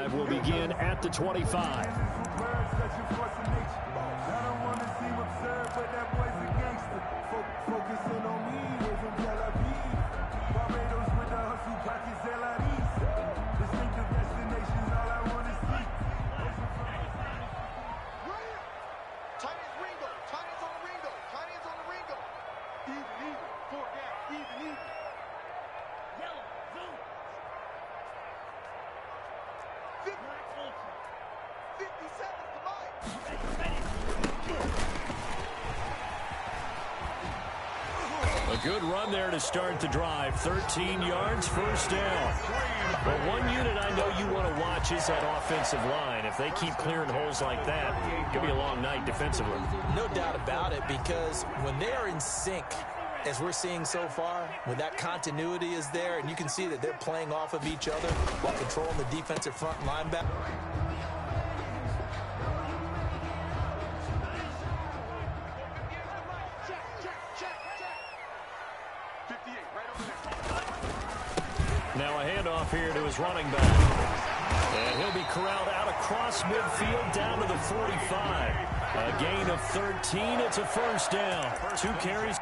drive will begin at the 25. A good run there to start the drive. 13 yards, first down. But one unit I know you want to watch is that offensive line. If they keep clearing holes like that, it could be a long night defensively. No doubt about it, because when they are in sync, as we're seeing so far, when that continuity is there, and you can see that they're playing off of each other while controlling the defensive front linebacker. Now a handoff here to his running back. And he'll be corralled out across midfield down to the 45. A gain of 13. It's a first down. 2 carries.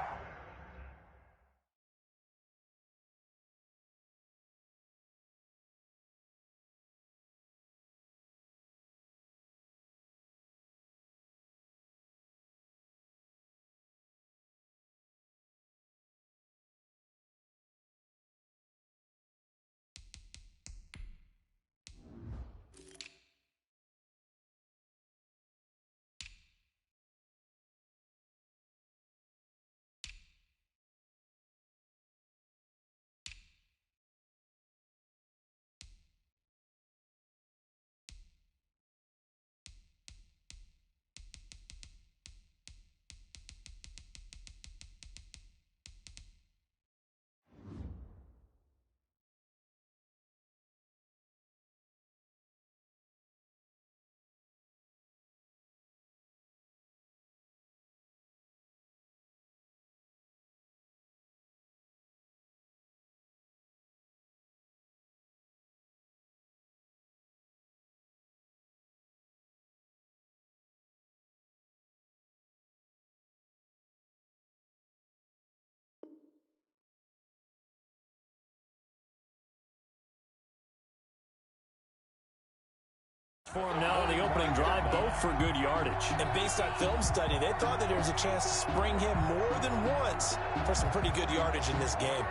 For him now on the opening drive, both for good yardage. And based on film study, they thought that there was a chance to spring him more than once for some pretty good yardage in this game.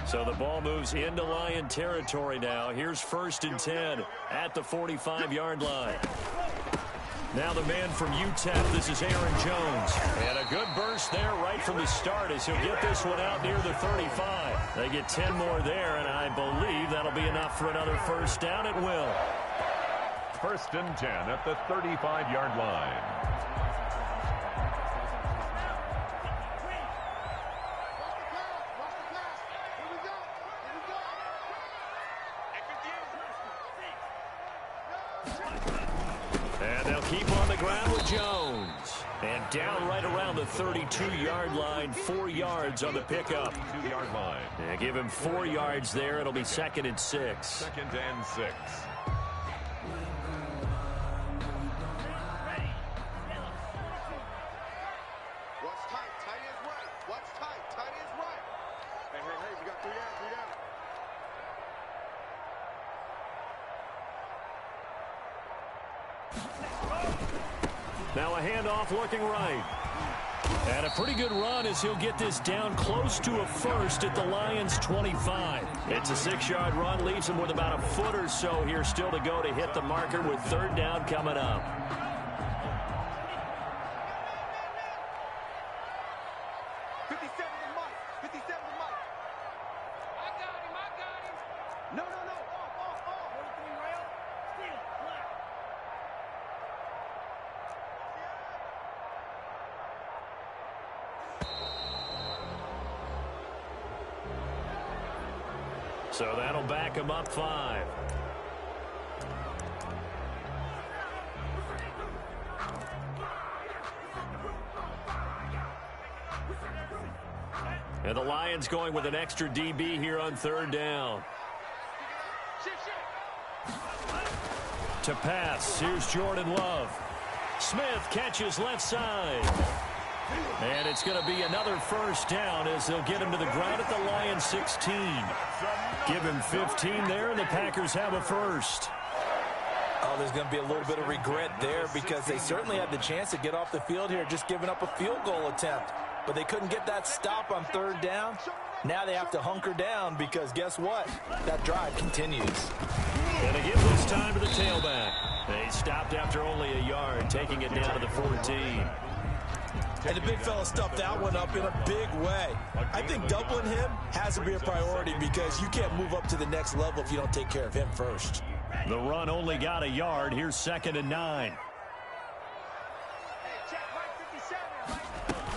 So the ball moves into Lion territory now. Here's 1st and 10 at the 45-yard line. Now the man from UTEP, this is Aaron Jones. And a good burst there right from the start as he'll get this one out near the 35. They get 10 more there, and I believe that'll be enough for another first down. It will. 1st and 10 at the 35-yard line. Keep on the ground with Jones. And down right around the 32-yard line, 4 yards on the pickup. 2-yard line. Yeah, give him 4 yards there. It'll be 2nd and 6. 2nd and 6. What's tight? Tight is right. What's tight? Tight is right. Hey, we got 3 down, 3 down. Now a handoff looking right. And a pretty good run as he'll get this down close to a first at the Lions' 25. It's a 6-yard run, leaves him with about a foot or so here still to go to hit the marker with 3rd down coming up. So that'll back him up 5. And the Lions going with an extra DB here on third down. To pass, here's Jordan Love. Smith catches left side. And it's going to be another first down as they'll get him to the ground at the Lions 16. Give him 15 there, and the Packers have a first. Oh, there's going to be a little bit of regret there because they certainly had the chance to get off the field here, just giving up a field goal attempt. But they couldn't get that stop on third down. Now they have to hunker down because guess what? That drive continues. And they give this time to the tailback. They stopped after only a yard, taking it down to the 14. And the big fella stuffed that one up in a big way. I think doubling him has to be a priority because you can't move up to the next level if you don't take care of him first. The run only got a yard. Here's 2nd and 9.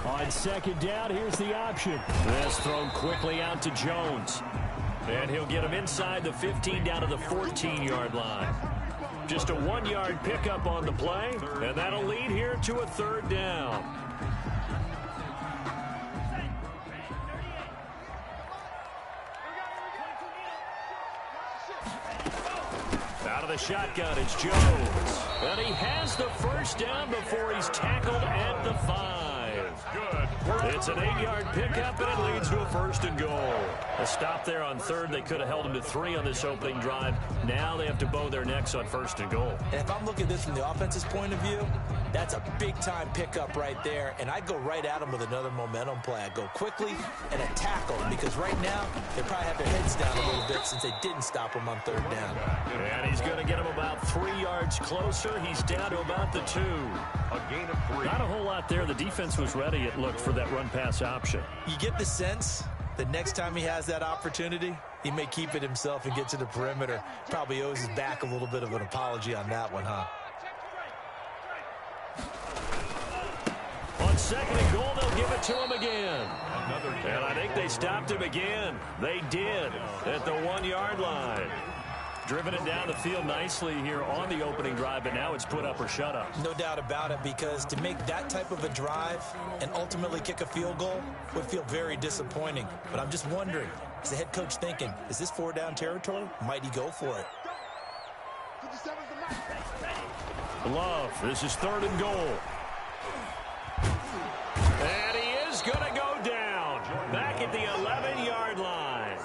On 2nd down, here's the option. This thrown quickly out to Jones. And he'll get him inside the 15 down to the 14-yard line. Just a 1-yard pickup on the play, and that'll lead here to a third down. Out of the shotgun, it's Jones. And he has the first down before he's tackled at the 5. Good. It's an 8-yard pickup, and it leads to a 1st and goal. A stop there on third. They could have held him to 3 on this opening drive. Now they have to bow their necks on 1st and goal. And if I'm looking at this from the offense's point of view, that's a big-time pickup right there. And I'd go right at him with another momentum play. I'd go quickly and attack him because right now they probably have their heads down a little bit since they didn't stop him on third down. And he's going to get him about 3 yards closer. He's down to about the 2. A gain of 3. Not a whole lot there. The defense was ready, it looked, for that run-pass option. You get the sense that next time he has that opportunity, he may keep it himself and get to the perimeter. Probably owes his back a little bit of an apology on that one, huh? On 2nd and goal, they'll give it to him again. And I think they stopped him again. They did at the 1-yard line. Driven it down the field nicely here on the opening drive, but now it's put up or shut up. No doubt about it, because to make that type of a drive and ultimately kick a field goal would feel very disappointing. But I'm just wondering, is the head coach thinking, is this 4-down territory? Might he go for it? Love, this is 3rd and goal. And he is going to go down back at the 11-yard line.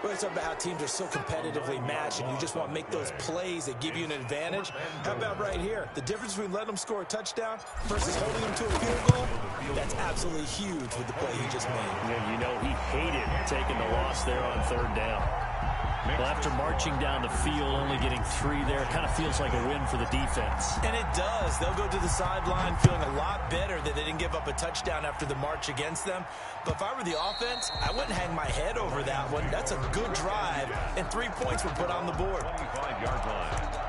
We're talking about how teams are so competitively matched and you just want to make those plays that give you an advantage. How about right here? The difference between letting them score a touchdown versus holding them to a field goal, that's absolutely huge with the play he just made. Yeah, you know, he hated taking the loss there on 3rd down. Well, after marching down the field, only getting 3 there, it kind of feels like a win for the defense. And it does. They'll go to the sideline feeling a lot better that they didn't give up a touchdown after the march against them. But if I were the offense, I wouldn't hang my head over that one. That's a good drive, and 3 points were put on the board. 25-yard line.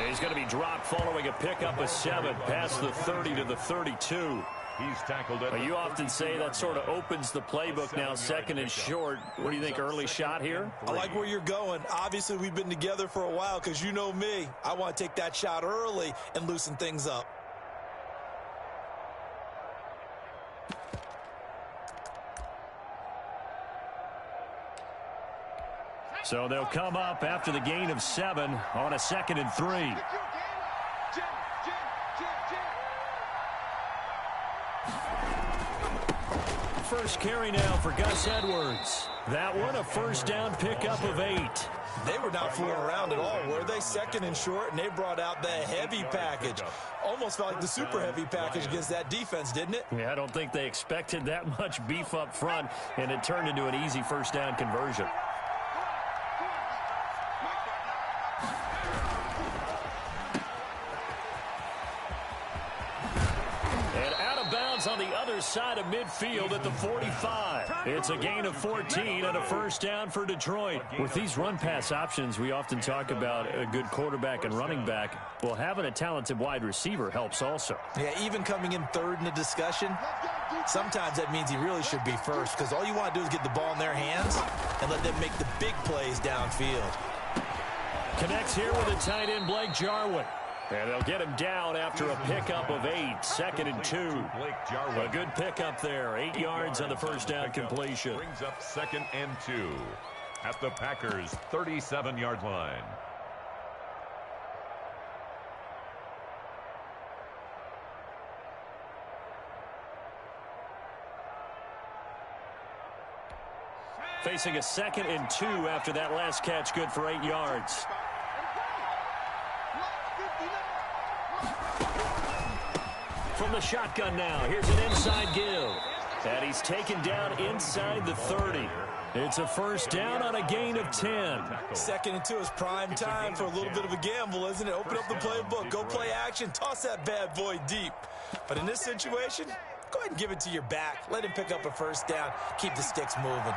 He's going to be dropped following a pickup of 7 past the 30 to the 32. He's tackled it. You often say that sort of opens the playbook now, 2nd and short. What do you think, early shot here? I like where you're going. Obviously, we've been together for a while because you know me. I want to take that shot early and loosen things up. So they'll come up after the gain of 7 on a 2nd and 3. First carry now for Gus Edwards. That one a first down pickup of 8. They were not fooling around at all, were they? 2nd and short, and they brought out the heavy package. Almost felt like the super heavy package against that defense, didn't it? Yeah, I don't think they expected that much beef up front, and it turned into an easy first down conversion. ball's on the other side of midfield at the 45. It's a gain of 14 and a first down for Detroit. With these run-pass options, we often talk about a good quarterback and running back. Well, having a talented wide receiver helps also. Yeah, even coming in third in the discussion, sometimes that means he really should be first, because all you want to do is get the ball in their hands and let them make the big plays downfield. Connects here with a tight end, Blake Jarwin. And they'll get him down after a pickup of 8, 2nd and 2. A good pickup there, 8 yards on the first down completion. Brings up 2nd and 2 at the Packers' 37-yard line. Facing a 2nd and 2 after that last catch, good for 8 yards. From the shotgun now, here's an inside give. And he's taken down inside the 30. It's a first down on a gain of 10. 2nd and 2 is prime time for a little bit of a gamble, isn't it? Open up the playbook, go play action, toss that bad boy deep. But in this situation, go ahead and give it to your back. Let him pick up a first down, keep the sticks moving.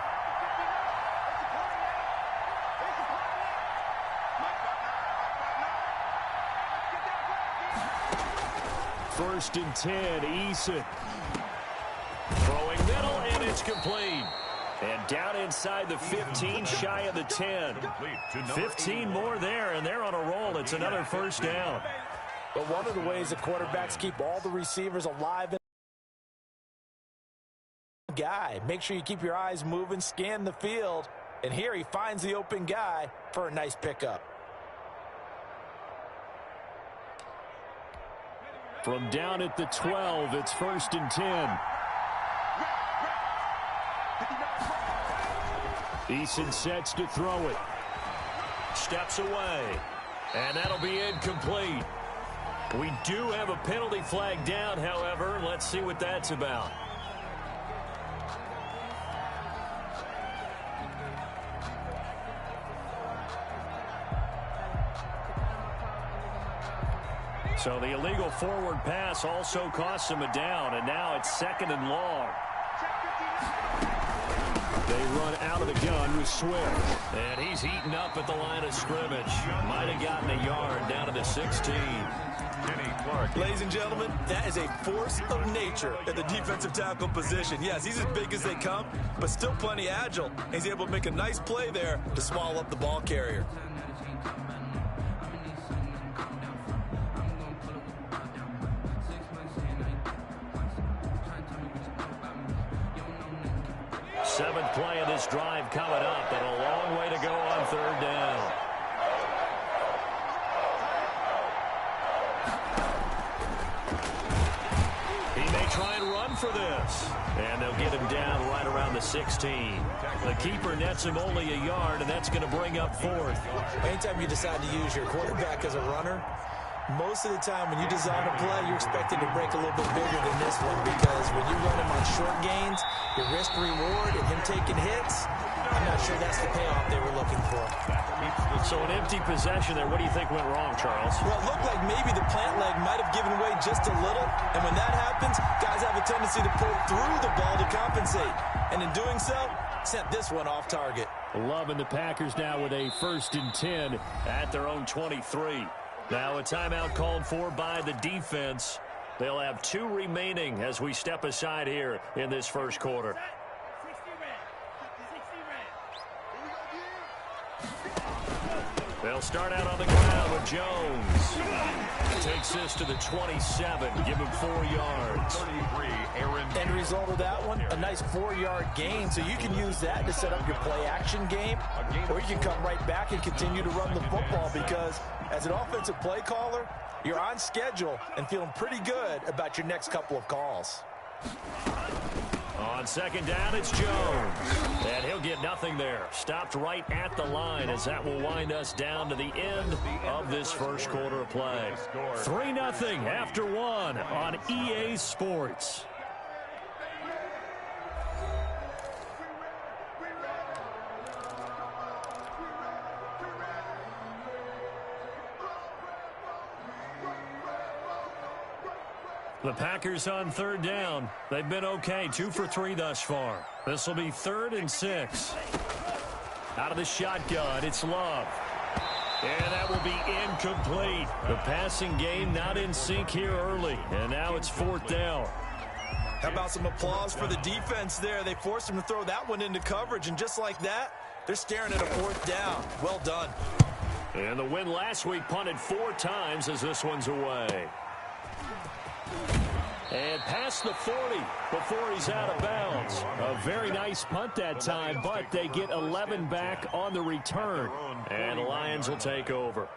First and 10, Eason. Throwing middle, and it's complete. And down inside the 15, shy of the 10. 15 more there, and they're on a roll. It's another first down. But one of the ways that quarterbacks keep all the receivers alive in guy. Make sure you keep your eyes moving, scan the field. And here he finds the open guy for a nice pickup. From down at the 12, it's 1st and 10. Eason sets to throw it. Steps away. And that'll be incomplete. We do have a penalty flag down, however. Let's see what that's about. So the illegal forward pass also costs him a down, and now it's 2nd and long. They run out of the gun with Swift. And he's eaten up at the line of scrimmage. Might have gotten a yard down to the 16. Ladies and gentlemen, that is a force of nature at the defensive tackle position. Yes, he's as big as they come, but still plenty agile. He's able to make a nice play there to swallow up the ball carrier. Seventh play of this drive coming up, and a long way to go on 3rd down. He may try and run for this. And they'll get him down right around the 16. The keeper nets him only a yard, and that's going to bring up 4th. Anytime you decide to use your quarterback as a runner, most of the time when you design a play, you're expected to break a little bit bigger than this one, because when you run him on short gains, your risk-reward and him taking hits, I'm not sure that's the payoff they were looking for. So an empty possession there. What do you think went wrong, Charles? Well, it looked like maybe the plant leg might have given way just a little, and when that happens, guys have a tendency to pull through the ball to compensate, and in doing so, sent this one off target. Loving the Packers now with a 1st and 10 at their own 23. Now a timeout called for by the defense. They'll have 2 remaining as we step aside here in this first quarter. They'll start out on the ground with Jones. Takes this to the 27. Give him 4 yards. 33, Aaron. End result of that one, a nice 4-yard gain. So you can use that to set up your play-action game, or you can come right back and continue to run the football, because as an offensive play caller, you're on schedule and feeling pretty good about your next couple of calls. On 2nd down, it's Jones. And he'll get nothing there. Stopped right at the line, as that will wind us down to the end of this first quarter of play. 3-0 after 1 on EA Sports. The Packers on third down. They've been okay, 2 for 3 thus far. This will be 3rd and 6. Out of the shotgun, it's Love. And that will be incomplete. The passing game not in sync here early. And now it's 4th down. How about some applause for the defense there? They forced him to throw that one into coverage, and just like that, they're staring at a 4th down. Well done. And the win last week punted 4 times as this one's away. And past the 40 before he's out of bounds. A very nice punt that time, but they get 11 back on the return. And the Lions will take over.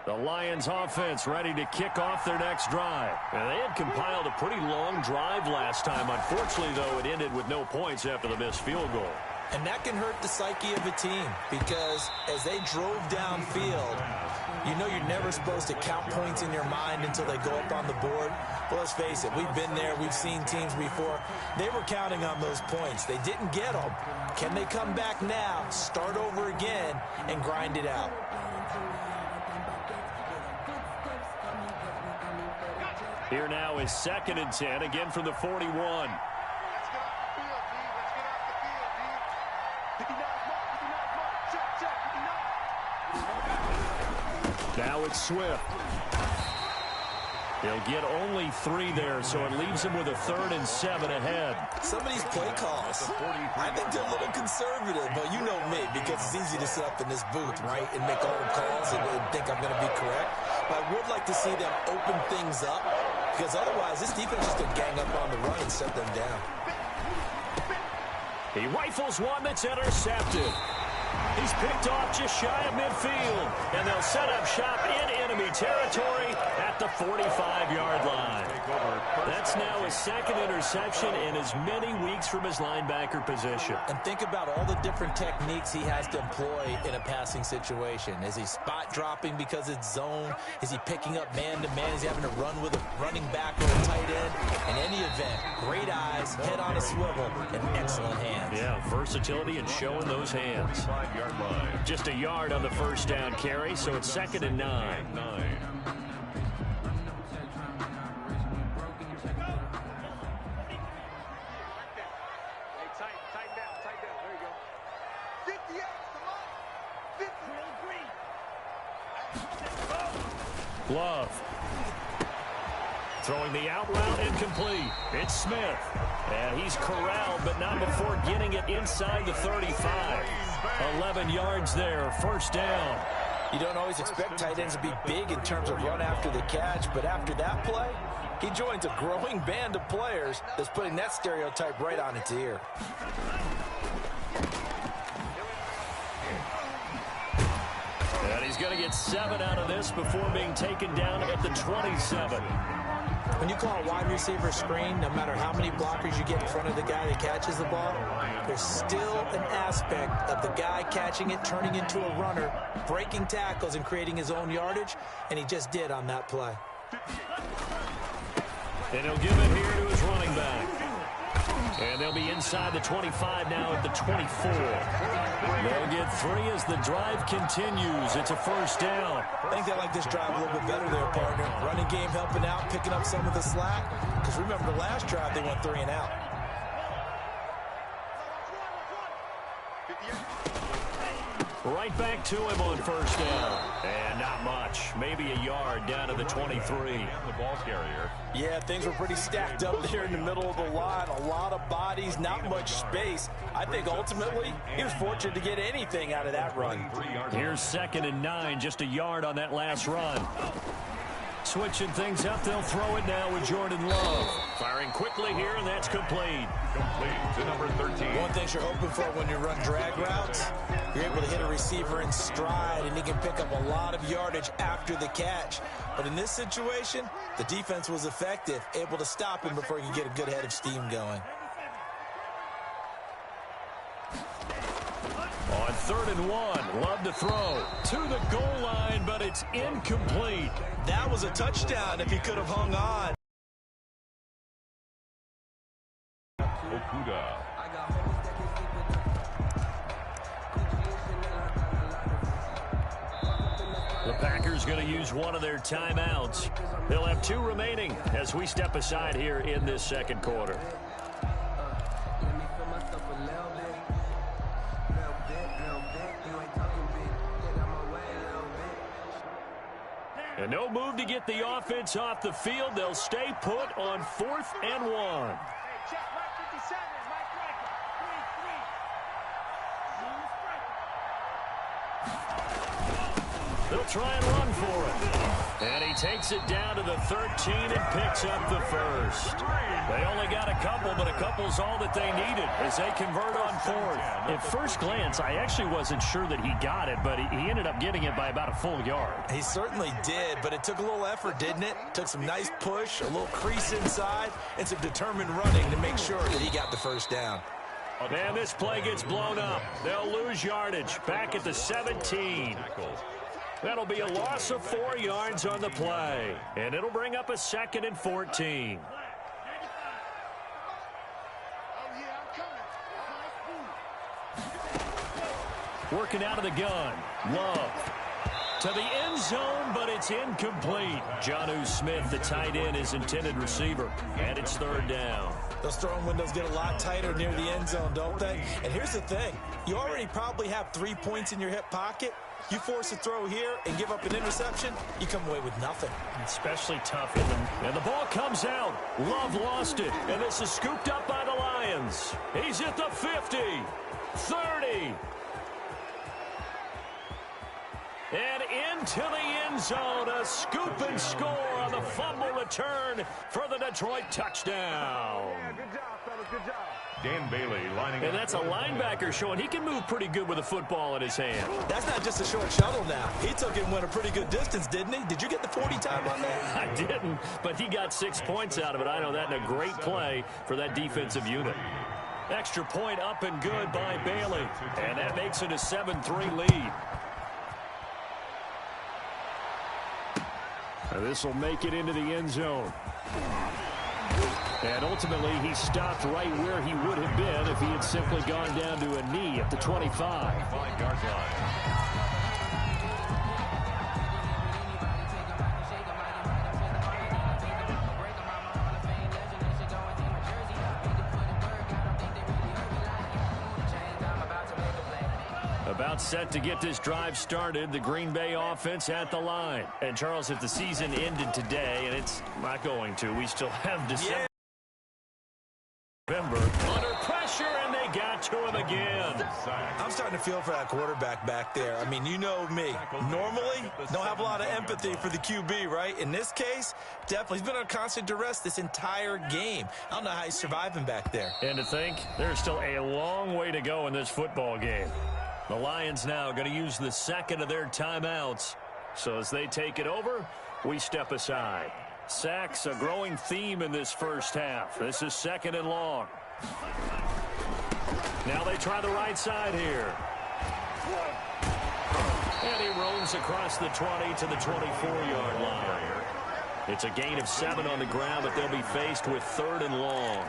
The Lions offense ready to kick off their next drive. And they had compiled a pretty long drive last time. Unfortunately, though, it ended with no points after the missed field goal. And that can hurt the psyche of a team because as they drove downfield, you know you're never supposed to count points in your mind until they go up on the board. But let's face it, we've been there. We've seen teams before. They were counting on those points. They didn't get them. Can they come back now, start over again, and grind it out? Here now is 2nd and 10, again from the 41. Let's get off the field, D. Let's get off the field, D. 59, check. Now it's Swift. He'll get only 3 there, so it leaves him with a 3rd and 7 ahead. Some of these play calls, I think they're a little conservative, but you know me, because it's easy to sit up in this booth, right, and make all the calls and think I'm going to be correct. But I would like to see them open things up, because otherwise this defense is going to gang up on the run and set them down. He rifles one that's intercepted. He's picked off just shy of midfield, and they'll set up shop in enemy territory at the 45-yard line. That's now his 2nd interception in as many weeks from his linebacker position. And think about all the different techniques he has to employ in a passing situation. Is he spot dropping because it's zone? Is he picking up man-to-man? Is he having to run with a running back or a tight end? In any event, great eyes, head on a swivel, and excellent hands. Yeah, versatility and showing those hands. 5-yard line. Just a yard on the first down carry, so it's 2nd and 9. Love. Throwing the out route incomplete. It's Smith. And he's corralled, but not before getting it inside the 35. 11 yards there, 1st down. You don't always expect tight ends to be big in terms of run after the catch, but after that play, he joins a growing band of players that's putting that stereotype right on its ear. And he's going to get 7 out of this before being taken down at the 27. When you call a wide receiver screen, no matter how many blockers you get in front of the guy that catches the ball, there's still an aspect of the guy catching it, turning into a runner, breaking tackles and creating his own yardage, and he just did on that play. And he'll give it here to his running back. And they'll be inside the 25 now at the 24. They'll get 3 as the drive continues. It's a 1st down. I think they like this drive a little bit better there, partner. Running game helping out, picking up some of the slack. Because remember, the last drive, they went 3 and out. Right back to him on 1st down. And not much. Maybe a yard down to the 23. The ball carrier. Yeah, things were pretty stacked up there in the middle of the line. A lot of bodies, not much space. I think ultimately he was fortunate to get anything out of that run. Here's 2nd and 9, just a yard on that last run. Switching things up, they'll throw it now with Jordan Love. Firing quickly here, and that's complete. Complete to number 13. One thing you're hoping for when you run drag routes, you're able to hit a receiver in stride, and he can pick up a lot of yardage after the catch. But in this situation, the defense was effective, able to stop him before he could get a good head of steam going. On 3rd and 1, Love to throw to the goal line, but it's incomplete. That was a touchdown if he could have hung on. Okudah. The Packers going to use one of their timeouts. They'll have 2 remaining as we step aside here in this second quarter. And no move to get the offense off the field. They'll stay put on 4th and 1. They'll try and run for it. And he takes it down to the 13 and picks up the first. They only got a couple, but a couple's all that they needed as they convert on 4th. At first glance, I actually wasn't sure that he got it, but he ended up getting it by about a full yard. He certainly did, but it took a little effort, didn't it? Took some nice push, a little crease inside, and some determined running to make sure that he got the first down. And this play gets blown up. They'll lose yardage back at the 17. That'll be a loss of 4 yards on the play. And it'll bring up a 2nd and 14. Working out of the gun. Love. To the end zone, but it's incomplete. Jonnu Smith, the tight end, his intended receiver. And it's 3rd down. Those throwing windows get a lot tighter near the end zone, don't they? And here's the thing. You already probably have 3 points in your hip pocket. You force a throw here and give up an interception, you come away with nothing. Especially tough in them. And the ball comes out. Love lost it. And this is scooped up by the Lions. He's at the 50, 30. And into the end zone, a scoop and score on the fumble return for the Detroit touchdown. Yeah, good job, fellas, good job. Dan Bailey lining And up. that's a linebacker showing he can move pretty good with a football in his hand. That's not just a short shuttle now. He took it and went a pretty good distance, didn't he? Did you get the 40 time on that? I didn't, but he got 6 points out of it. I know that in a great play for that defensive unit. Extra point up and good by Bailey. And that makes it a 7-3 lead. This will make it into the end zone. And ultimately, he stopped right where he would have been if he had simply gone down to a knee at the 25. 5-yard line. About set to get this drive started, the Green Bay offense at the line. And Charles, if the season ended today, and it's not going to, we still have December. November under pressure, and they got to him again. I'm starting to feel for that quarterback back there. I mean, you know me. Normally, don't have a lot of empathy for the QB, right? In this case, definitely. He's been under constant duress this entire game. I don't know how he's surviving back there. And to think, there's still a long way to go in this football game. The Lions now going to use the 2nd of their timeouts. So as they take it over, we step aside. Sacks, a growing theme in this first half. This is 2nd and long. Now they try the right side here. And he roams across the 20 to the 24-yard line. It's a gain of 7 on the ground, but they'll be faced with 3rd and long.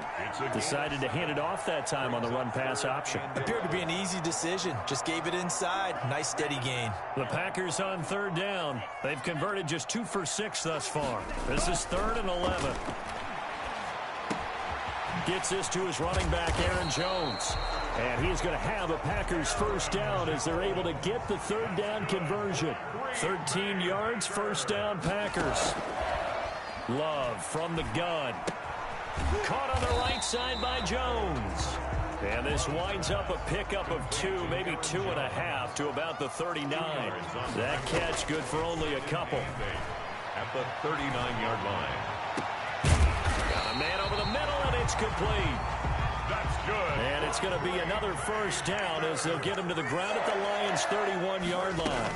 Decided to hand it off that time on the run-pass option. Appeared to be an easy decision. Just gave it inside. Nice, steady gain. The Packers on 3rd down. They've converted just 2 for 6 thus far. This is 3rd and 11. Gets this to his running back, Aaron Jones. And he's going to have a Packers first down as they're able to get the 3rd down conversion. 13 yards, first down Packers. Love from the gun. Caught on the right side by Jones. And this winds up a pickup of 2, maybe 2.5 to about the 39. That catch good for only a couple. At the 39-yard line. Got a man over the middle, and it's complete. That's good. And it's going to be another first down as they'll get him to the ground at the Lions' 31-yard line.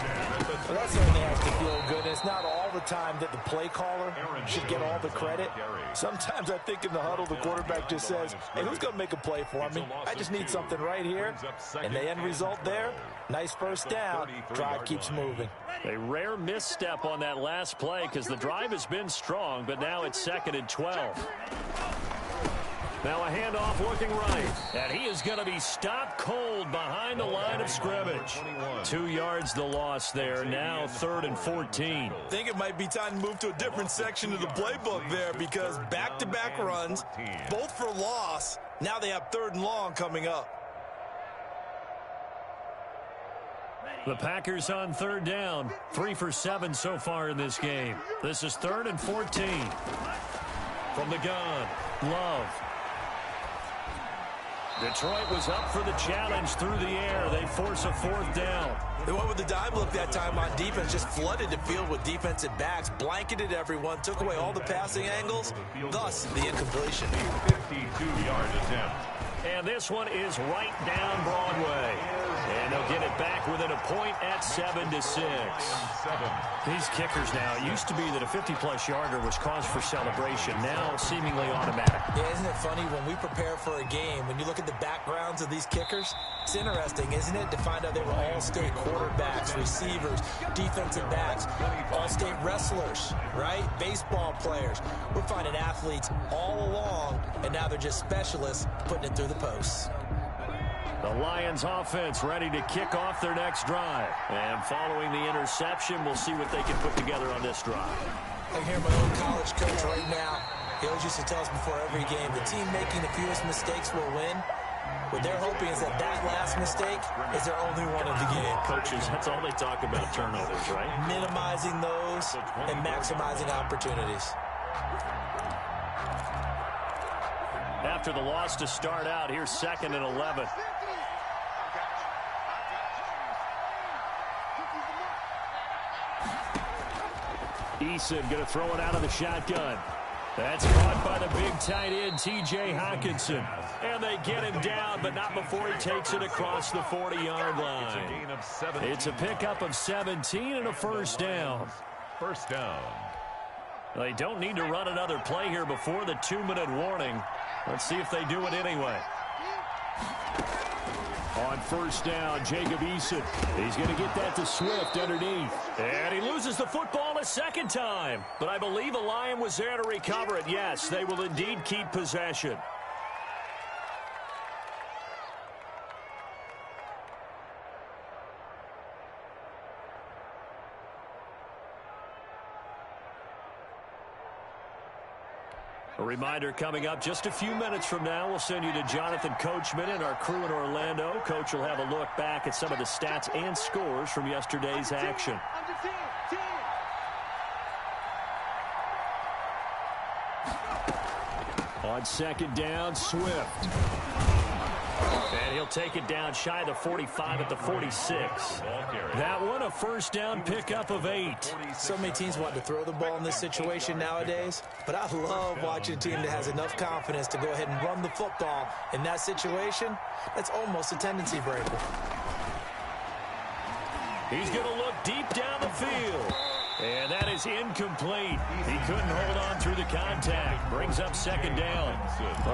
Well, that certainly has to feel good. It's not all the time that the play caller should get all the credit. Sometimes I think in the huddle, the quarterback just says, hey, who's going to make a play for me? I just need something right here. And the end result there, nice first down. Drive keeps moving. A rare misstep on that last play because the drive has been strong, but now it's 2nd and 12. Now a handoff looking right. And he is going to be stopped cold behind the line of scrimmage. 2 yards the loss there. Now 3rd and 14. I think it might be time to move to a different section of the playbook there because back-to-back runs, both for loss. Now they have 3rd and long coming up. The Packers on 3rd down. 3 for 7 so far in this game. This is 3rd and 14. From the gun, Love. Detroit was up for the challenge through the air. They force a 4th down. They went with the dime look that time on defense, just flooded the field with defensive backs, blanketed everyone, took away all the passing angles, thus the incompletion. 52-yard attempt. And this one is right down Broadway. And they'll get it back within a point at 7-6. These kickers now, it used to be that a 50-plus yarder was cause for celebration. Now seemingly automatic. Yeah, isn't it funny when we prepare for a game, when you look at the backgrounds of these kickers, it's interesting, isn't it, to find out they were all-state quarterbacks, receivers, defensive backs, all-state wrestlers, right? Baseball players. We're finding athletes all along, and now they're just specialists putting it through the posts. The Lions offense ready to kick off their next drive. And following the interception, we'll see what they can put together on this drive. I hear my old college coach right now. He always used to tell us before every game, the team making the fewest mistakes will win. What they're hoping is that last mistake is their only one of the game. Coaches, that's all they talk about, turnovers, right? Minimizing those and maximizing opportunities. After the loss to start out, here's 2nd and 11. Eason going to throw it out of the shotgun. That's caught by the big tight end, T.J. Hockenson. And they get him down, but not before he takes it across the 40-yard line. It's a pickup of 17 and a 1st down. 1st down. They don't need to run another play here before the 2-minute warning. Let's see if they do it anyway. On 1st down, Jacob Eason. He's going to get that to Swift underneath. And he loses the football a 2nd time. But I believe a Lion was there to recover it. Yes, they will indeed keep possession. A reminder coming up just a few minutes from now, we'll send you to Jonathan Coachman and our crew in Orlando. Coach will have a look back at some of the stats and scores from yesterday's action. On 2nd down, Swift. And he'll take it down shy of the 45 at the 46. That one, a 1st down pickup of 8. So many teams want to throw the ball in this situation nowadays, but I love watching a team that has enough confidence to go ahead and run the football in that situation. That's almost a tendency breaker. He's going to look deep down the field. And that is incomplete. He couldn't hold on through the contact. Brings up 2nd down.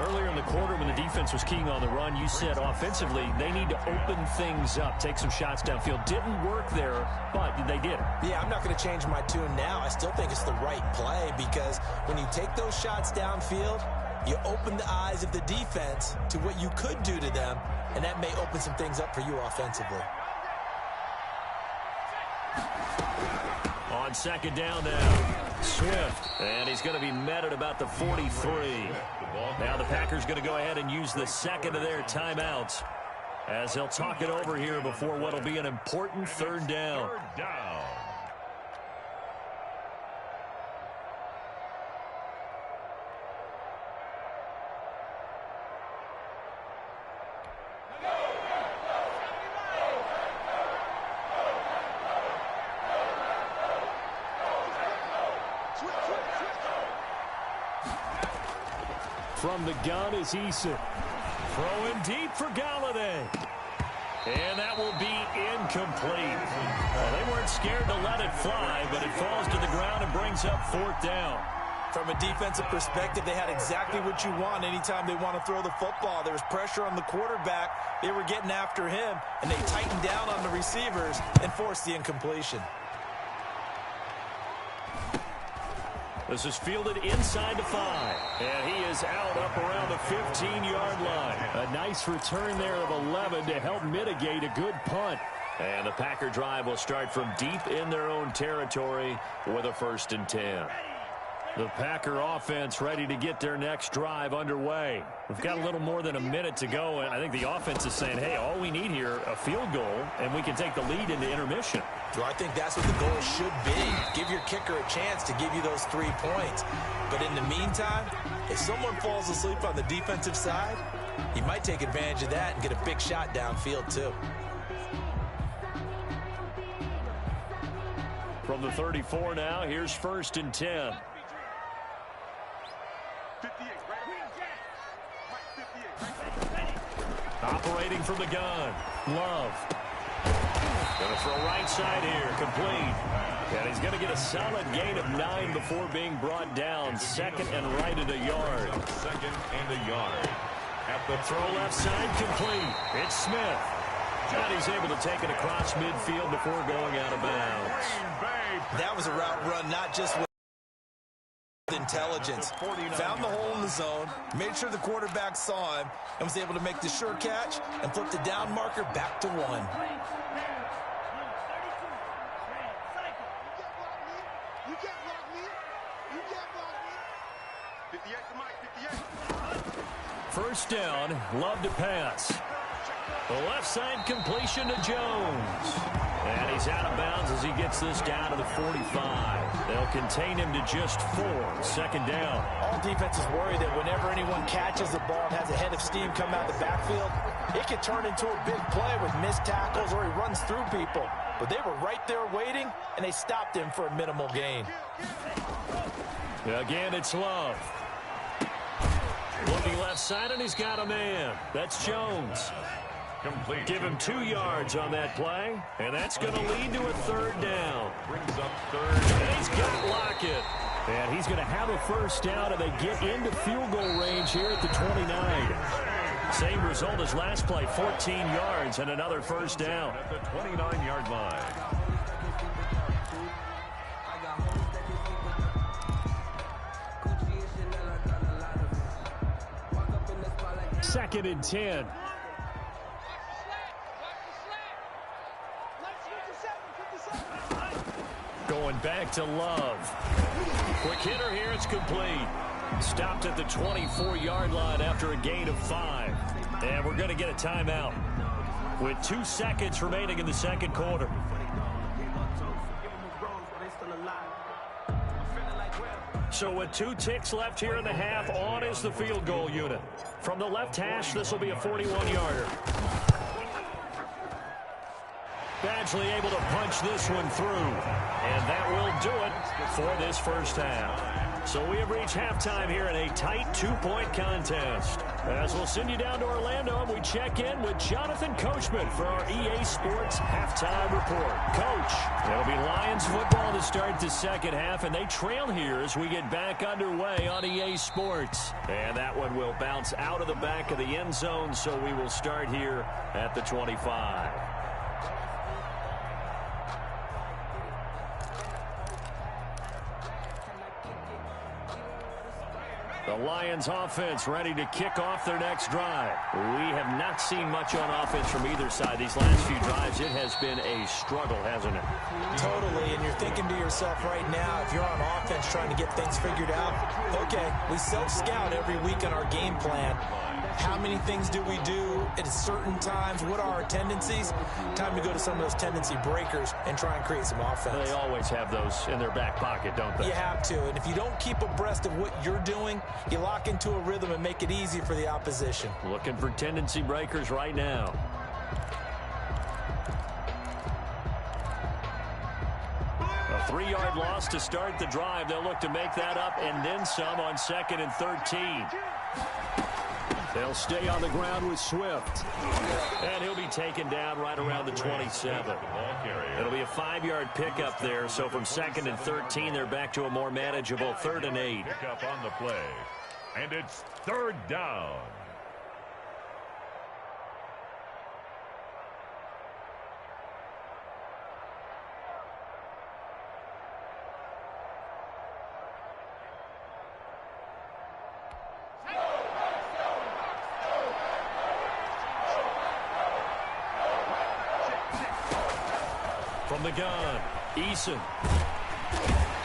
Earlier in the quarter when the defense was keying on the run, you said offensively they need to open things up, take some shots downfield. Didn't work there, but they did. Yeah, I'm not going to change my tune now. I still think it's the right play because when you take those shots downfield, you open the eyes of the defense to what you could do to them, and that may open some things up for you offensively. On 2nd down now, Swift. And he's going to be met at about the 43. Now the Packers going to go ahead and use the 2nd of their timeouts as they'll talk it over here before what will be an important 3rd down. 3rd down. From the gun is Eason. Throwing deep for Galladay. And that will be incomplete. Well, they weren't scared to let it fly, but it falls to the ground and brings up 4th down. From a defensive perspective, they had exactly what you want anytime they want to throw the football. There was pressure on the quarterback. They were getting after him, and they tightened down on the receivers and forced the incompletion. This is fielded inside the 5. And he is out up around the 15-yard line. A nice return there of 11 to help mitigate a good punt. And the Packer drive will start from deep in their own territory with a 1st and 10. The Packer offense ready to get their next drive underway. We've got a little more than a minute to go, and I think the offense is saying, hey, all we need here, a field goal, and we can take the lead into intermission. So I think that's what the goal should be. Give your kicker a chance to give you those 3 points. But in the meantime, if someone falls asleep on the defensive side, you might take advantage of that and get a big shot downfield too. From the 34 now, here's 1st and 10. Operating from the gun. Love. Going to throw right side here. Complete. And he's going to get a solid gain of 9 before being brought down. 2nd and right at a yard. 2nd and a yard. At the throw left side. Complete. It's Smith. And he's able to take it across midfield before going out of bounds. That was a route run, not just with intelligence. Found the hole in the zone, made sure the quarterback saw him, and was able to make the sure catch and flip the down marker back to 1. You can't block me. You can't block me. 58 to Mike, 58. 1st down, Love to pass. The left side completion to Jones. And he's out of bounds as he gets this down to the 45. They'll contain him to just 4. 2nd down. All defenses worry that whenever anyone catches the ball and has a head of steam come out the backfield, it can turn into a big play with missed tackles or he runs through people. But they were right there waiting, and they stopped him for a minimal gain. Again, it's Love. Looking left side, and he's got a man. That's Jones. complete. Give him 2 yards on that play, and that's going to lead to a 3rd down. Brings up 3rd. And he's got Lockett. And he's going to have a 1st down, and they get into field goal range here at the 29. Same result as last play, 14 yards and another 1st down. At the 29-yard line. 2nd and 10. Going back to Love. Quick hitter here, it's complete. Stopped at the 24-yard line after a gain of 5. And we're going to get a timeout with 2 seconds remaining in the 2nd quarter. So with 2 ticks left here in the half, on is the field goal unit. From the left hash, this will be a 41-yarder. Badgley able to punch this one through. And that will do it for this 1st half. So we have reached halftime here in a tight 2-point contest. As we'll send you down to Orlando, and we check in with Jonathan Coachman for our EA Sports Halftime Report. Coach, it'll be Lions football to start the 2nd half, and they trail here as we get back underway on EA Sports. And that one will bounce out of the back of the end zone, so we will start here at the 25. The Lions offense ready to kick off their next drive. We have not seen much on offense from either side these last few drives. It has been a struggle, hasn't it? Totally, and you're thinking to yourself right now, if you're on offense trying to get things figured out, okay, we self-scout every week on our game plan. How many things do we do at certain times? What are our tendencies? Time to go to some of those tendency breakers and try and create some offense. They always have those in their back pocket, don't they? You have to, and if you don't keep abreast of what you're doing, you lock into a rhythm and make it easy for the opposition. Looking for tendency breakers right now. A 3-yard loss to start the drive. They'll look to make that up and then some on 2nd and 13. They'll stay on the ground with Swift. And he'll be taken down right around the 27. It'll be a 5-yard pickup there. So from 2nd and 13, they're back to a more manageable 3rd and 8. Pick up on the play. And it's 3rd down. the gun. Eason.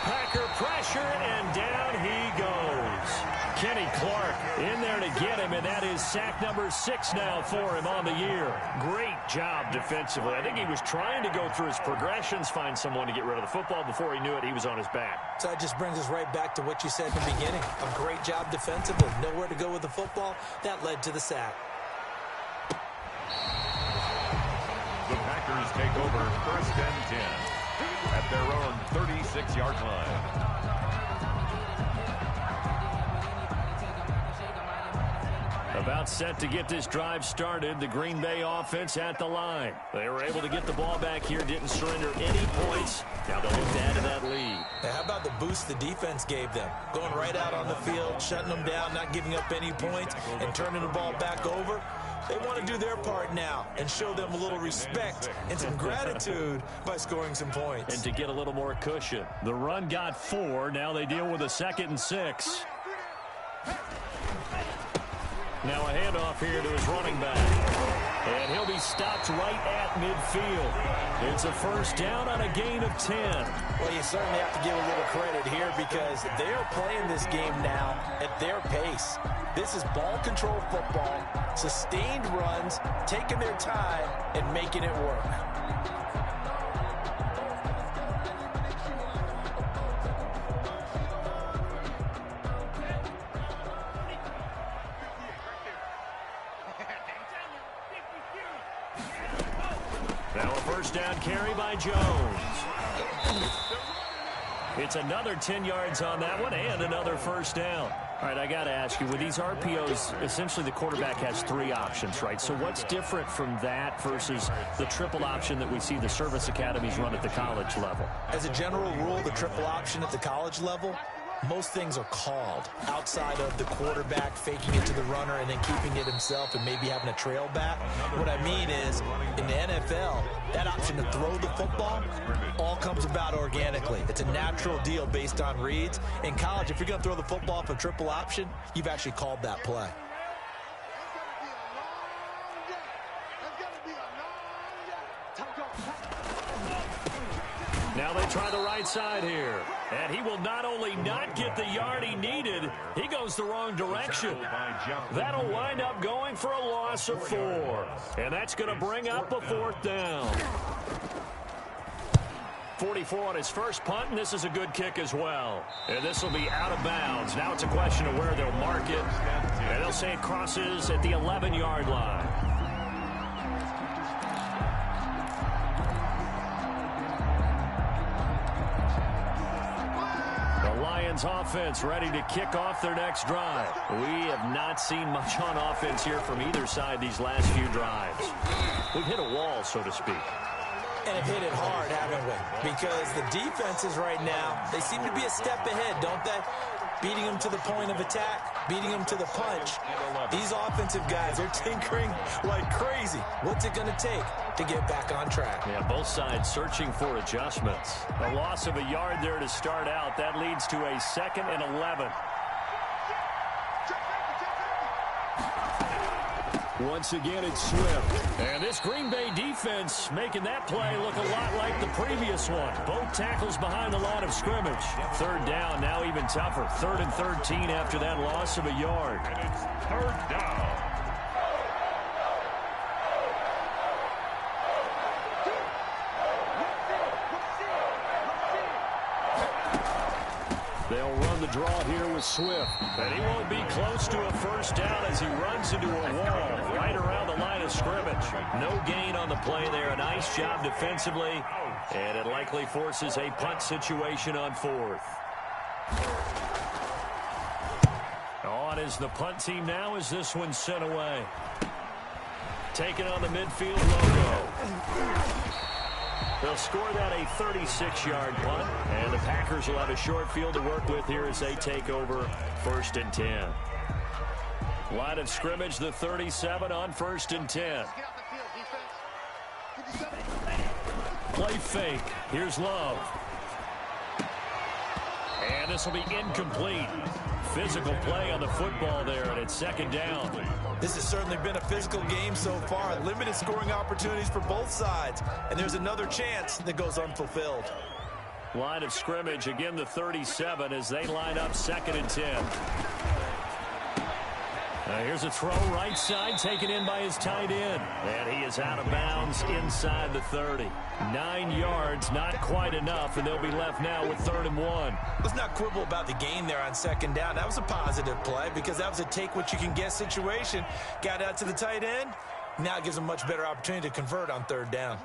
Packer pressure, and down he goes. Kenny Clark in there to get him, and that is sack number 6 now for him on the year. Great job defensively. I think he was trying to go through his progressions, find someone to get rid of the football. Before he knew it, he was on his back. So that just brings us right back to what you said in the beginning. A great job defensively. Nowhere to go with the football. That led to the sack. The Packers take over 1st and 10 at their own 36-yard line. About set to get this drive started. The Green Bay offense at the line. They were able to get the ball back here, didn't surrender any points. Now they'll look to add to that lead. Now, how about the boost the defense gave them? Going right out on the field, shutting them down, not giving up any points, and turning the ball back over. They want to do their part now and show them a little respect and some gratitude by scoring some points. And to get a little more cushion. The run got 4. Now they deal with a 2nd and 6. Now a handoff here to his running back. And he'll be stopped right at midfield. It's a 1st down on a gain of 10. Well, you certainly have to give a little credit here because they're playing this game now at their pace. This is ball control football, sustained runs, taking their time, and making it work. Now a 1st down carry by Jones. It's another 10 yards on that one and another 1st down. All right, I got to ask you, with these RPOs, essentially the quarterback has 3 options, right? So what's different from that versus the triple option that we see the service academies run at the college level? As a general rule, the triple option at the college level, most things are called outside of the quarterback faking it to the runner and then keeping it himself and maybe having a trail back. What I mean is, in the NFL, that option to throw the football all comes about organically. It's a natural deal based on reads. In college, if you're going to throw the football for triple option, you've actually called that play. Now they try the right side here. And he will not only not get the yard he needed, he goes the wrong direction. That'll wind up going for a loss of 4. And that's going to bring up a 4th down. 44 on his first punt, and this is a good kick as well. And this will be out of bounds. Now it's a question of where they'll mark it. And they'll say it crosses at the 11-yard line. Offense ready to kick off their next drive. We have not seen much on offense here from either side these last few drives. We've hit a wall, so to speak. And have hit it hard, haven't we? Because the defenses right now, they seem to be a step ahead, don't they? Beating them to the point of attack, beating them to the punch. These offensive guys, they're tinkering like crazy. What's it going to take to get back on track? Yeah, both sides searching for adjustments. A loss of a yard there to start out. That leads to a 2nd and 11. Once again, it's Swift. And this Green Bay defense making that play look a lot like the previous one. Both tackles behind the line of scrimmage. 3rd down, now even tougher. 3rd and 13 after that loss of a yard. And it's 3rd down. They'll run the draw here with Swift. And he won't be close to a 1st down as he runs into a wall right around the line of scrimmage. No gain on the play there. A nice job defensively. And it likely forces a punt situation on 4th. On is the punt team now as this one's sent away. Taking on the midfield logo. They'll score that a 36-yard punt, and the Packers will have a short field to work with here as they take over 1st and 10. Line of scrimmage, the 37 on 1st and 10. Play fake. Here's Love. And this will be incomplete. Physical play on the football there, and it's second down. This has certainly been a physical game so far. Limited scoring opportunities for both sides. And there's another chance that goes unfulfilled. Line of scrimmage, again the 37 as they line up 2nd and 10. Here's a throw right side taken in by his tight end. And he is out of bounds inside the 30. 9 yards, not quite enough, and they'll be left now with 3rd and 1. Let's not quibble about the gain there on 2nd down. That was a positive play because that was a take-what-you-can-get situation. Got out to the tight end. Now it gives them much better opportunity to convert on 3rd down.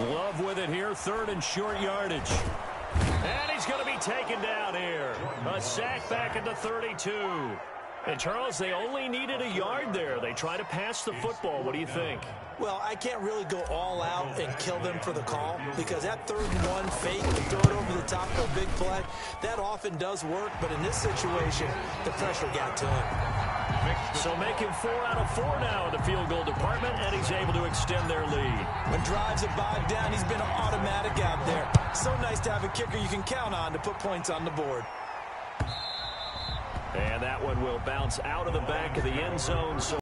Love with it here, 3rd and short yardage. And he's going to be taken down here. A sack back at the 32. And, Charles, they only needed a yard there. They try to pass the football. What do you think? Well, I can't really go all out and kill them for the call because that 3rd and 1 fake, throw it over the top for a big play, that often does work. But in this situation, the pressure got to him. So make him 4 out of 4 now in the field goal department, and he's able to extend their lead. When drives have bogged down, he's been automatic out there. So nice to have a kicker you can count on to put points on the board. And that one will bounce out of the back of the end zone. So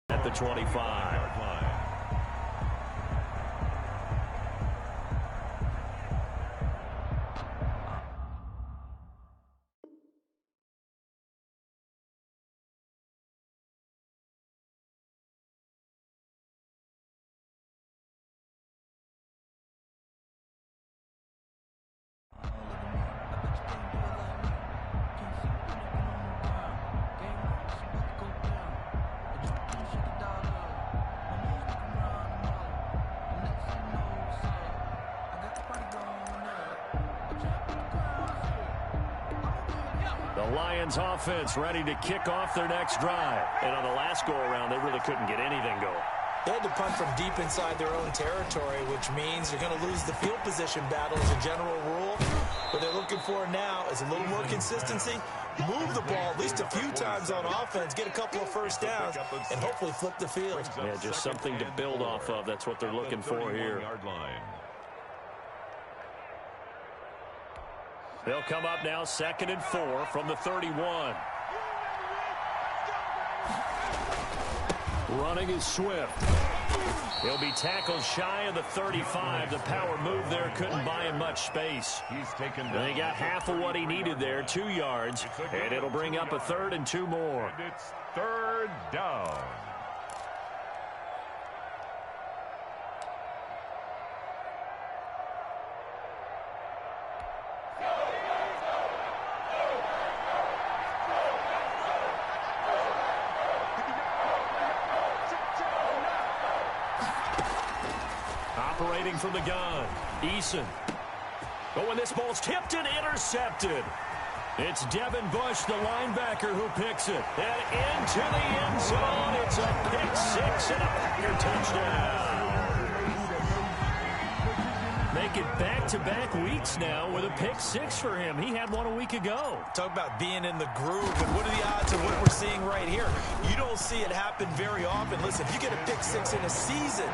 at the 25. Lions offense ready to kick off their next drive. And on the last go-around, they really couldn't get anything going. They had to punt from deep inside their own territory, which means you're going to lose the field position battle as a general rule. What they're looking for now is a little more consistency, move the ball at least a few times on offense, get a couple of first downs, and hopefully flip the field. Yeah, just something to build off of. That's what they're looking for here. They'll come up now 2nd and 4 from the 31. Running is Swift. He'll be tackled shy of the 35. The power move there couldn't buy him much space. And he got half of what he needed there, 2 yards. And it'll bring up a 3rd and 2 more. And it's 3rd down. Operating from the gun, Eason. Oh, and this ball's tipped and intercepted. It's Devin Bush, the linebacker, who picks it. And into the end zone. It's a pick 6 and a Packer touchdown. Make it back-to-back weeks now with a pick 6 for him. He had one a week ago. Talk about being in the groove, and what are the odds of what we're seeing right here? You don't see it happen very often. Listen, if you get a pick 6 in a season,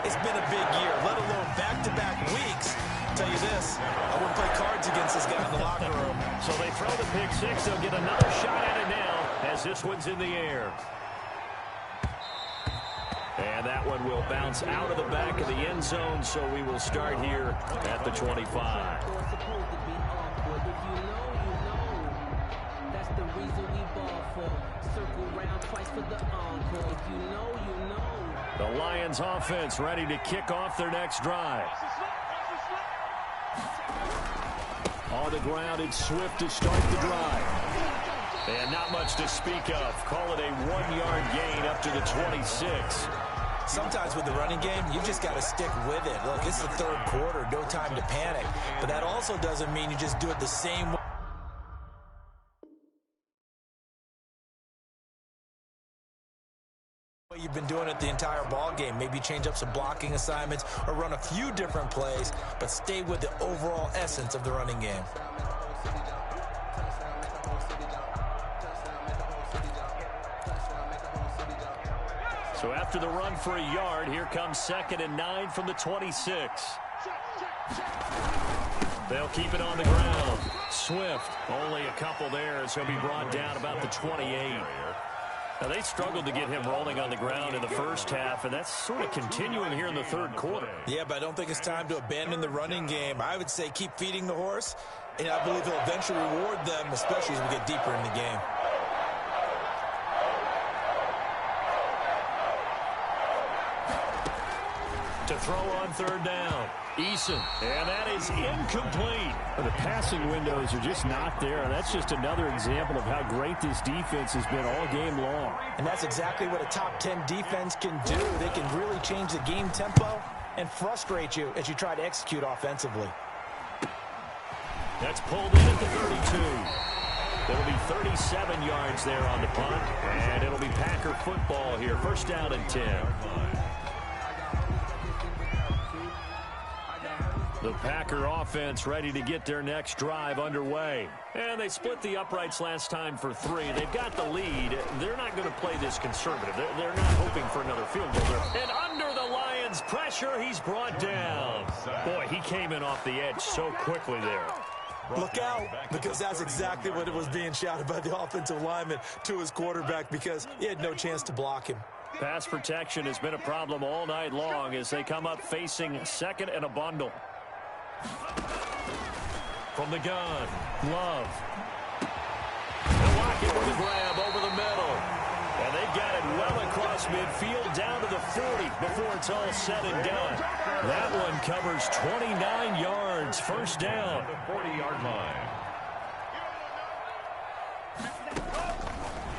it's been a big year, let alone back-to-back weeks. I'll tell you this, I wouldn't play cards against this guy in the locker room. So they throw the pick 6. They'll get another shot at it now as this one's in the air. And that one will bounce out of the back of the end zone, so we will start here at the 25. The Lions offense ready to kick off their next drive. On the ground, it's Swift to start the drive. And not much to speak of. Call it a 1-yard gain up to the 26. Sometimes with the running game, you just got to stick with it. Look, it's the 3rd quarter, no time to panic. But that also doesn't mean you just do it the same way you've been doing it the entire ball game. Maybe change up some blocking assignments or run a few different plays, but stay with the overall essence of the running game. So after the run for a yard, here comes 2nd and 9 from the 26. They'll keep it on the ground. Swift, only a couple there as he'll be brought down about the 28. Now, they struggled to get him rolling on the ground in the first half, and that's sort of continuing here in the third quarter. Yeah, but I don't think it's time to abandon the running game. I would say keep feeding the horse, and I believe he'll eventually reward them, especially as we get deeper in the game. To throw on third down, Eason, and that is incomplete. The passing windows are just not there, and that's just another example of how great this defense has been all game long. And that's exactly what a top 10 defense can do. They can really change the game tempo and frustrate you as you try to execute offensively. That's pulled in at the 32. It'll be 37 yards there on the punt, and it'll be Packer football here. First down and 10. The Packer offense ready to get their next drive underway. And they split the uprights last time for 3. They've got the lead. They're not going to play this conservative. They're not hoping for another field goal. And under the Lions' pressure, he's brought down. Boy, he came in off the edge so quickly there. Look out, because that's exactly what it was being shouted by the offensive lineman to his quarterback, because he had no chance to block him. Pass protection has been a problem all night long as they come up facing second and a bundle. From the gun, Love. And Lockett with a grab over the middle. And they've got it well across midfield down to the 40 before it's all said and done. That one covers 29 yards. First down. The 40-yard line.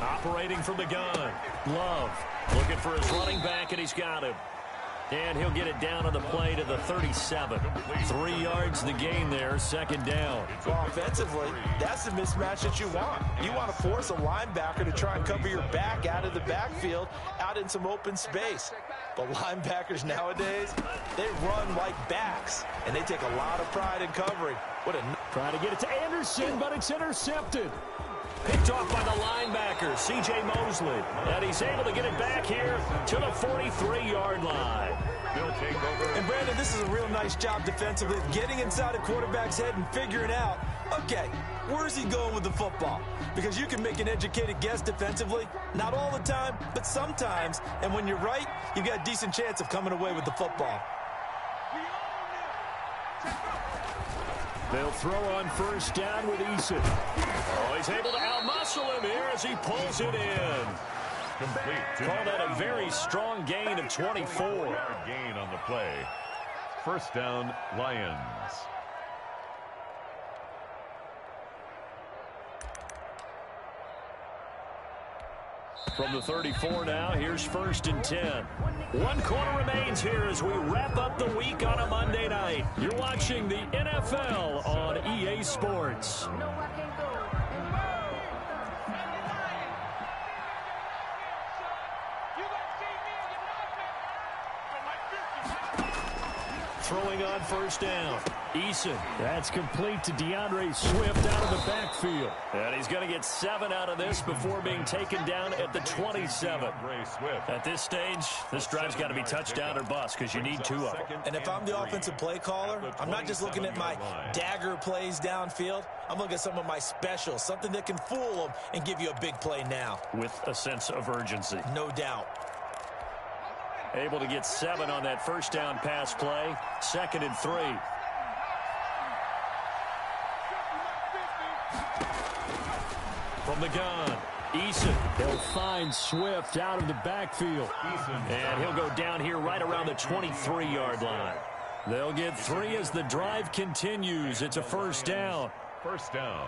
Operating from the gun, Love. Looking for his running back, and he's got him. And he'll get it down on the play to the 37. 3 yards the gain there, second down. Well, offensively, that's the mismatch that you want. You want to force a linebacker to try and cover your back out of the backfield, out in some open space. But linebackers nowadays, they run like backs, and they take a lot of pride in covering. Trying to get it to Anderson, but it's intercepted. Picked off by the linebacker, C.J. Mosley. And he's able to get it back here to the 43-yard line. And, Brandon, this is a real nice job defensively of getting inside a quarterback's head and figuring out, okay, where's he going with the football? Because you can make an educated guess defensively, not all the time, but sometimes. And when you're right, you've got a decent chance of coming away with the football. They'll throw on first down with Eason. Oh, he's able to outmuscle him here as he pulls it in. Complete. Call that a very strong gain of 24. 4-yard gain on the play. First down, Lions. From the 34 now, here's first and 10. 1 quarter remains here as we wrap up the week on a Monday night. You're watching the NFL on EA Sports. Throwing on first down, Eason. That's complete to DeAndre Swift out of the backfield. And he's going to get 7 out of this before being taken down at the 27. At this stage, this drive's got to be touchdown or bust because you need 2 of them. And if I'm the offensive play caller, I'm not just looking at my dagger plays downfield. I'm looking at some of my specials, something that can fool them and give you a big play now. With a sense of urgency. No doubt. Able to get 7 on that first down pass play. Second and 3. From the gun, Eason. They'll find Swift out of the backfield. And he'll go down here right around the 23-yard line. They'll get 3 as the drive continues. It's a first down. First down.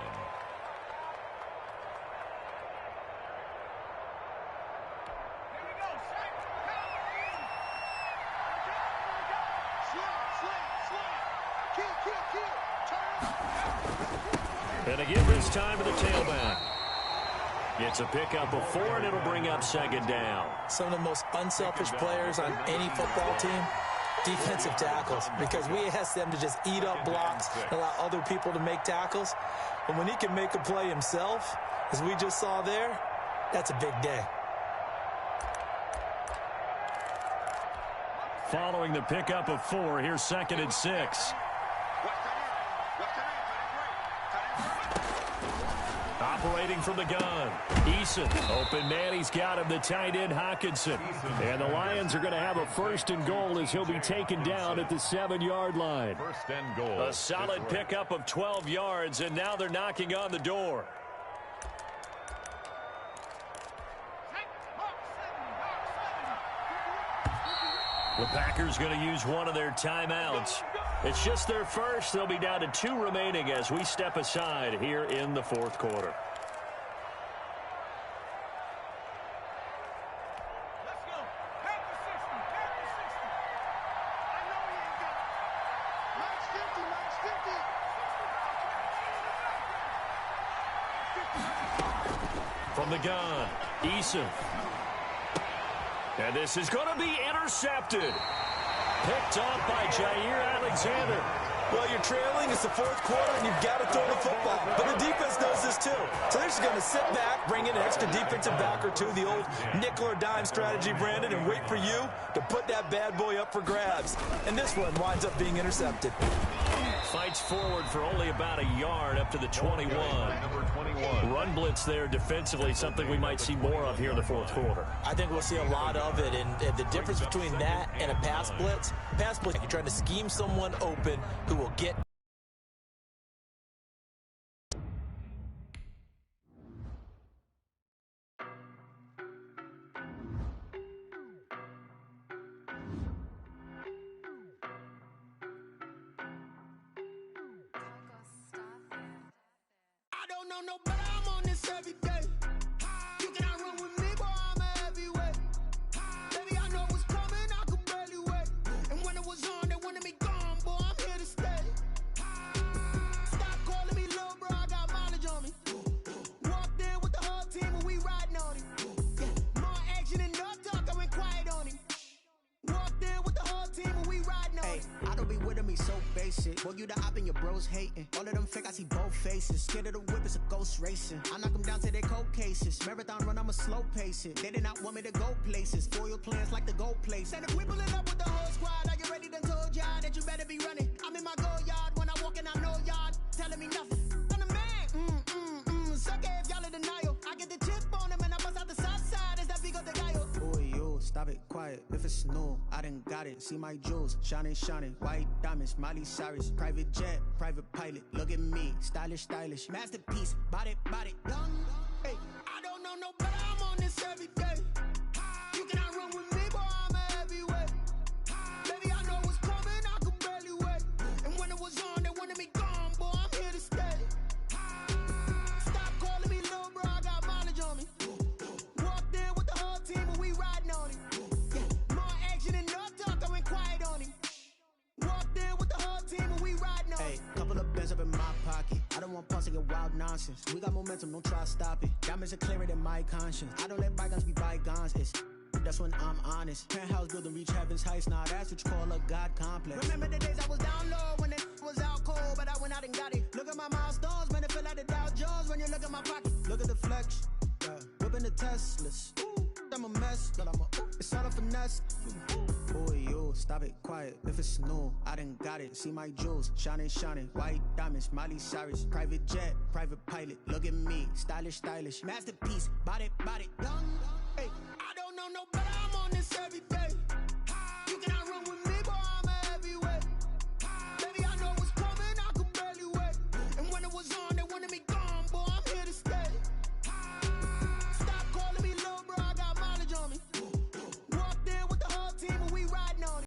And again, this time to the tailback. It's a pickup of 4, and it'll bring up second down. Some of the most unselfish players on any football team, defensive tackles, because we ask them to just eat up blocks and allow other people to make tackles. But when he can make a play himself, as we just saw there, that's a big day. Following the pickup of 4, here's 2nd and 6. Operating from the gun, Eason. Open man, he's got him, the tight end, Hockenson. And the Lions are going to have a 1st and goal as he'll be taken down at the 7-yard line. 1st and goal. A solid pickup of 12 yards, and now they're knocking on the door. The Packers going to use one of their timeouts. It's just their first. They'll be down to 2 remaining as we step aside here in the 4th quarter. Let's go. Pack the 60. Pack the 60. I know he ain't got it. Max 50. Max 50. From the gun, Eason. And this is going to be intercepted. Picked off by Jair Alexander. Well, you're trailing. It's the 4th quarter, and you've got to throw the football. But the defense knows this, too. So they're just going to sit back, bring in an extra defensive back or two, the old nickel or dime strategy, Brandon, and wait for you to put that bad boy up for grabs. And this one winds up being intercepted. Fights forward for only about a yard up to the 21. Run blitz there defensively, something we might see more of here in the 4th quarter. I think we'll see a lot of it, and the difference between that and a pass blitz, you're trying to scheme someone open who will get. No, but I'm on this every day. You cannot run with me, boy, I'm a heavyweight. Baby, I know what's coming, I could barely wait. And when it was on, they wanted me gone, boy, I'm here to stay. Stop calling me little bro, I got mileage on me. Walked in with the whole team and we riding on him. Yeah, more action and no talk, I went quiet on him. Walked in with the whole team and we riding on him. I don't be with him, he's so basic. Boy, you the op and your bros hating. All of them fake, I see both faces. Scared of the whip, it's a ghost racing. I knock them down to their cold cases. Marathon run, I'ma slow pace it. They did not want me to go places. Foil plans like the go place. And if we pulling up with the whole squad, are you ready? Done told y'all that you better be running. I'm in my go yard when I walk in, I know y'all telling me nothing. I'm the man. Suck it if y'all in denial. I get the chip on him and I bust out the south side. Is that Vigo de Gallo? Boy, yo, stop it, quiet. If it's new, I done got it. See my jewels, shining, white diamonds, Miley Cyrus, private jet, private pilot. Look at me, stylish, masterpiece, body, young. Hey, I don't know no, but I'm on this every day. You cannot run with me, boy, I'm a heavyweight. Baby, I know what's coming, I could barely wait. And when it was on, they wanted me gone, boy, I'm here to stay. Stop calling me little bro, I got mileage on me. Walked in with the whole team and we riding on him. Yeah, more action and no talk, I went quiet on him. Walked in with the whole team and we riding on him. Hey, couple of bands up in my pocket. I don't want pause to get wild nonsense. We got momentum, don't try to stop it. Diamonds are clearer than my conscience. I don't let bygones be bygones. That's when I'm honest. Penthouse building, reach heaven's heights. Nah, that's what you call a God complex. Remember the days I was down low when it was out cold, but I went out and got it. Look at my milestones, man, it feel like the Dow Jones when you look at my pocket. Look at the flex, whipping the Teslas. I'm a mess, but it's all a finesse. Boy, yo, stop it, quiet. If it's new, I done got it. See my jewels, shining, white diamonds, Miley Cyrus, private jet, private pilot. Look at me, stylish, masterpiece, body, young. Hey, I don't know no, but I'm on this every day.